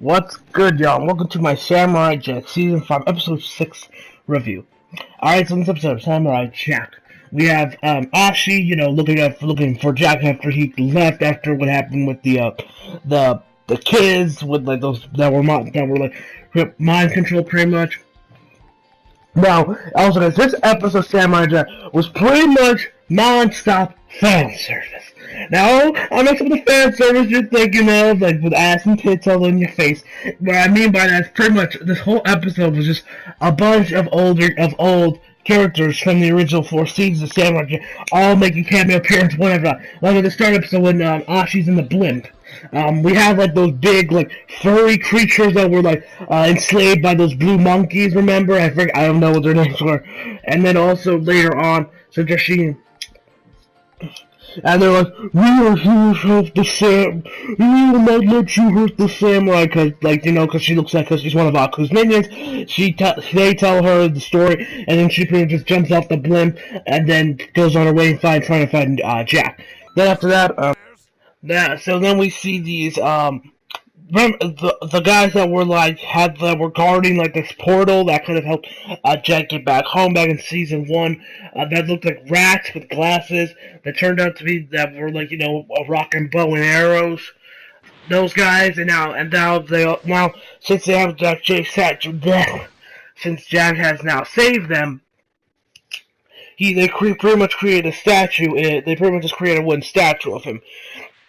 What's good, y'all? Welcome to my Samurai Jack Season 5, Episode 6 review. Alright, so in this episode of Samurai Jack, we have Ashi, looking for Jack after he left after what happened with the kids with like those that were like mind control pretty much. Now, also guys, this episode of Samurai Jack was pretty much non-stop fan service. Now, I know some of the fan service you're thinking of, like with ass and tits all in your face. What I mean by that is pretty much this whole episode was just a bunch of old characters from the original 4 seasons of Samurai Jack, all making cameo appearance, whatever. Like at the start episode when Ashi's in the blimp. We have like those big, like furry creatures that were like enslaved by those blue monkeys. Remember? I don't know what their names were. And then also later on, so just she. And they're like, we are here to help the we will not let you hurt the samurai, cause she looks like, cause she's one of Aku's minions. They tell her the story, and then she pretty much just jumps off the blimp, and then goes on her way and trying to find Jack. Then after that, so then we see these, the guys that were guarding like this portal that could have helped Jack get back home back in season 1. That looked like rats with glasses. That turned out to be that were like a rocking bow and arrows. Those guys, and now since they have since Jack has now saved them, they pretty much created a statue. They pretty much just created a wooden statue of him.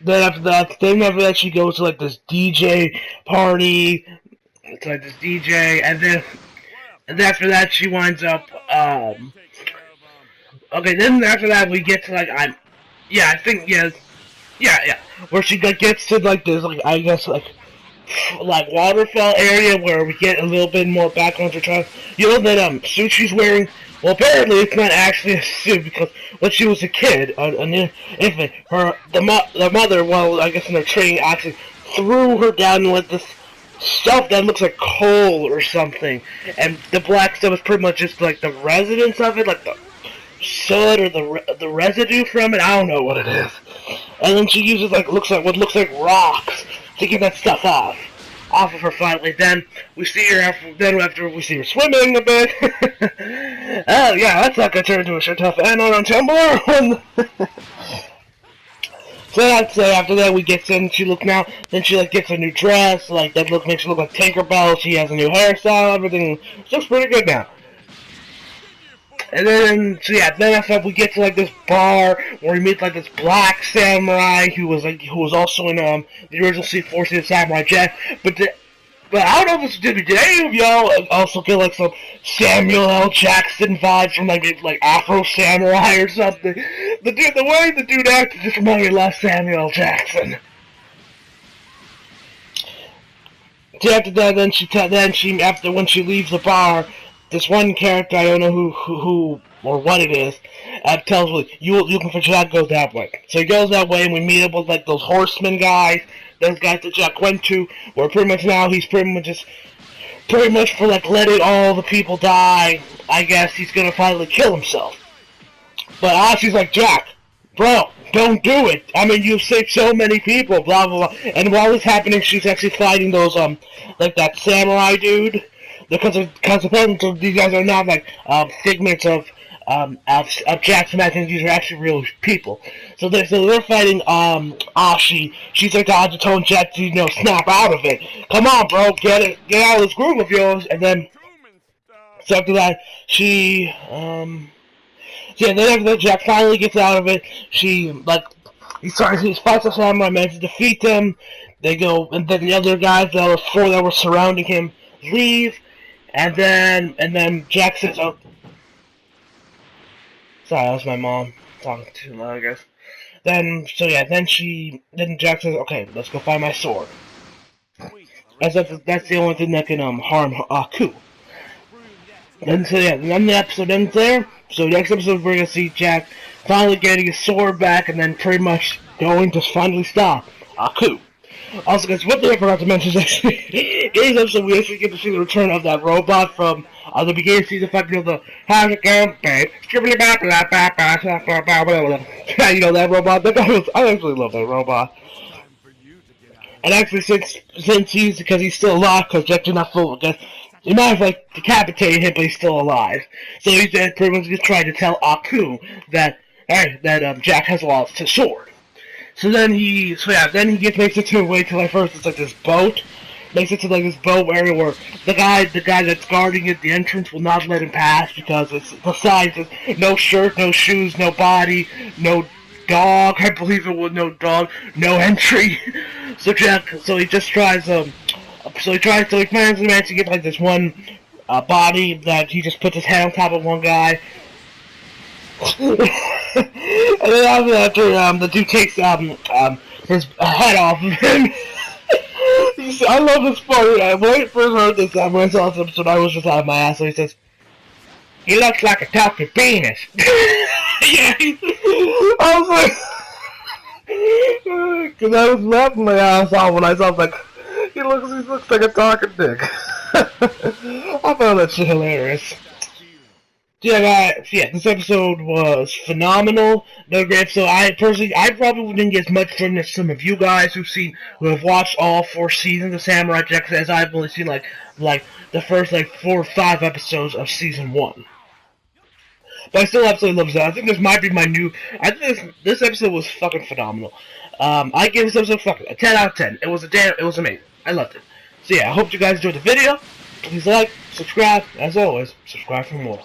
Then after that, she goes to like this DJ party. It's like this DJ, and then after that she winds up. Okay, then after that we get to where she gets to like this like waterfall area where we get a little bit more background to try. That suit she's wearing. Well, apparently it's not actually a suit because when she was a kid, an infant, the mother, well, I guess in her training, actually threw her down with this stuff that looks like coal or something, and the black stuff is pretty much just like the residence of it, like the soot or the residue from it. I don't know what it is. And then she uses what looks like rocks to get that stuff off of her finally. Then we see her after we see her swimming a bit. Oh yeah, that's not gonna turn into a shit tough and on Tumblr. So I'd say after that we get in, then she gets a new dress, makes her look like Tinkerbell. She has a new hairstyle, everything looks pretty good now. And then, then after that we get to this bar where we meet this black samurai who was also in the original Four Seasons Samurai Jack. But I don't know if did any of y'all also get some Samuel L. Jackson vibes from like Afro Samurai or something? The way the dude acted just reminded me a lot of Samuel L. Jackson. So after that, when she leaves the bar, this one character, I don't know who or what it is, tells me, you looking for Jack, goes that way. So he goes that way, and we meet up with those horsemen guys, those guys that Jack went to, where pretty much now he's pretty much for letting all the people die. I guess he's gonna finally kill himself. But Ashi's like, Jack, bro, don't do it. I mean, you've saved so many people, blah blah blah. And while this happening, she's actually fighting those that samurai dude. Because apparently these guys are not figments of Jack's imagination. These are actually real people. So they're fighting Ashi. She's like to tone Jack to snap out of it. Come on, bro, get out of this groove of yours. And then so after that then after that Jack finally gets out of it. He fights the samurai, manages to defeat them. They go, and then the other guys that were surrounding him leave. And then Jack says, "Oh, sorry, that was my mom talking too loud, I guess." Then Jack says, "Okay, let's go find my sword." That's the only thing that can harm Aku. And then the episode ends there. So next episode we're gonna see Jack finally getting his sword back, and then pretty much going to finally stop Aku. Also, guys, one thing I forgot to mention is actually, in this episode, we actually get to see the return of that robot from the beginning of season 5, the how's it going, babe? That robot. I actually love that robot. And actually, since because he's still alive, because Jack did not fool, because he might have like decapitated him, but he's still alive. So he's pretty much just trying to tell Aku that Jack has lost his sword. So then he makes it to a way to like first it's like this boat, makes it to like this boat area where the guy that's guarding it, the entrance will not let him pass because it's besides it's no shirt, no shoes, no body, no dog. I believe it was no dog, no entry. So he just tries he manages to get like this one body that he just puts his head on top of one guy. And then after the dude takes his head off of him. I love this part. When I first heard this, when I saw this episode, I was just out of my ass. So he says, "He looks like a talking penis." Yeah, I was like, because I was laughing my ass off when I saw like, he looks like a talking dick. I found that shit hilarious. Yeah, guys. Yeah, this episode was phenomenal. No great episode. I probably didn't get as much fun as some of you guys who have watched all 4 seasons of Samurai Jack, as I've only seen like the first 4 or 5 episodes of season 1. But I still absolutely love that. I think this might be my new. I think this episode was fucking phenomenal. I give this episode fucking a 10 out of 10. It was amazing. I loved it. So yeah, I hope you guys enjoyed the video. Please like, subscribe, as always, subscribe for more.